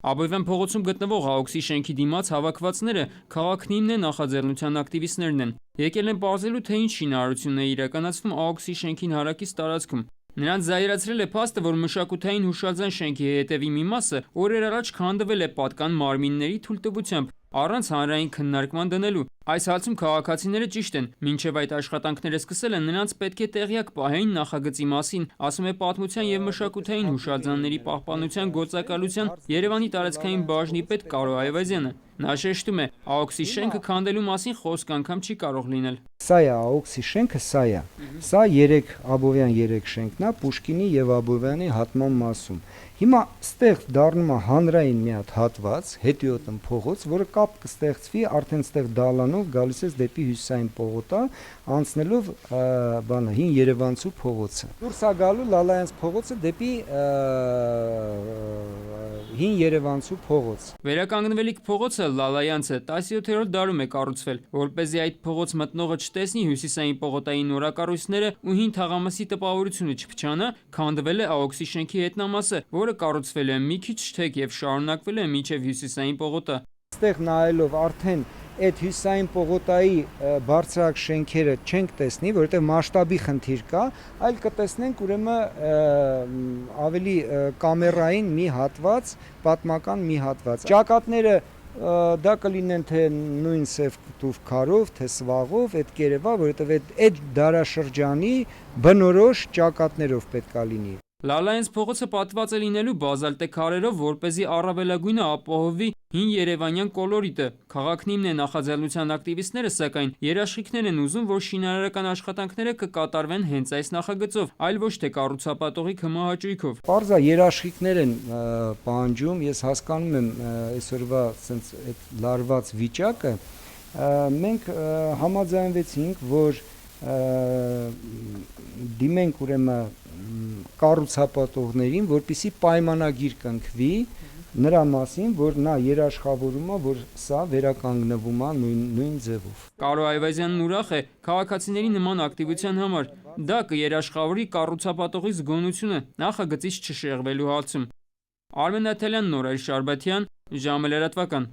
Աբովյան փողոցում գտնվող ԱՕՔՍ-ի շենքի դիմաց հավաքվածները քաղաքնիմն է նախաձեռնության ակտիվիստներն են։ Եկել են պարզելու, թե ինչ շինարարությունն է իրականացվում ԱՕՔՍ-ի շենքին հարակից տարածքում։ Նրանց զայրացրել է փաստը, որ մշակութային հուշարձան շենքի հետևի մի մասը օրեր առաջ քանդվել է պատկան մարմինների թույլտվությամբ, առանց հանրային քննարկման դնելու։ Այս հարցում քաղաքացիները ճիշտ են, մինչև այդ աշխատանքները սկսելը նրանց պետք է տեղյակ պահեին նախագծի մասին, ասում է Պատմության և մշակութային հուշարձանների պահպանության գործակալության Երևանի տարածքային բաժնի պետ Կարո Այվազյանը։ Նա շեշտում է, ԱՕՔՍ-ի շենքը քանդելու մասին խոսք անգամ չի կարող լինել։ Սա է ԱՕՔՍ-ի շենքը, սա է։ Սա Աբովյան 3 շենքն է Պուշկինի եւ Աբովյանի հատման մասում։ Հիմա ստեղ դառնում է հանրային մի հատ հատված, հետիոտն փողոց, որը կապ կստեղծվի արդեն ստեղ դալանով գալիս է դեպի հյուսիսային պողոտա, անցնելով հին Երևանցու փողոցը։ Դուրս է գալու Լալայանց փողոցը դեպի հին Երևանցու փողոց։ Վերականգնվելիք փողոցը Լալայանցը 17-րդ դարում է կառուցվել, որպեսզի այդ փողոց մտնողը չտեսնի հյուսիսային պողոտայի նորակառույցները ու հին թաղամասի տպավորությունը չփչանա, քանդվել է ԱՕՔՍ-ի շենքի հետնամասը, որը կառուցվել է մի քիչ շթեք եւ շարունակվել է մինչեւ հյուսիսային պողոտա։ Այստեղ նայելով արդեն այդ հյուսիսային պողոտայի բարձրակ շենքերը չենք տեսնի, որովհետև մասշտաբի խնդիր կա, այլ կտեսնենք ուրեմն ավելի կամերային մի հատված, պատմական մի հատված։ Ճակատները դա կլինեն թե նույն սև կտուվ քարով, թե սվաղով, այդ կերևա, որովհետև այդ դարաշրջանի բնորոշ ճակատներով պետք է լինի։ Լալայանց փողոցը պատված է լինելու բազալտե քարերով, որպեսզի առավելագույնը ապահովի հին երևանյան կոլորիտը։ Քաղաքնիմն է նախաձեռնության ակտիվիստները, սակայն երաշխիքներ են ուզում, որ շինարարական աշխատանքները կկատարվեն հենց այս նախագծով, այլ ոչ թե կառուցապատողի քմահաճույքով։ Պարզ է, երաշխիքներ են պահանջում, ես հասկանում եմ այսօրվա sense այդ լարված վիճակը, մենք համաձայնվեցինք, որ դիմենք ուրեմն կառուցապատողներին, որպեսզի պայմանագիր կնքվի նրա մասին, որ նա երաշխավորում է, որ սա վերականգնվում է նույն ձևով։ Կարո Այվազյանն ուրախ է քաղաքացիների նման ակտիվության համար։ Դա կերաշխավորի կառուցապատողի զգոնությունը նախագծից չշեղվելու հարցում։ Արմեն Նաթալյան, Նորայր Շարբաթյան, ժամը լրատվական։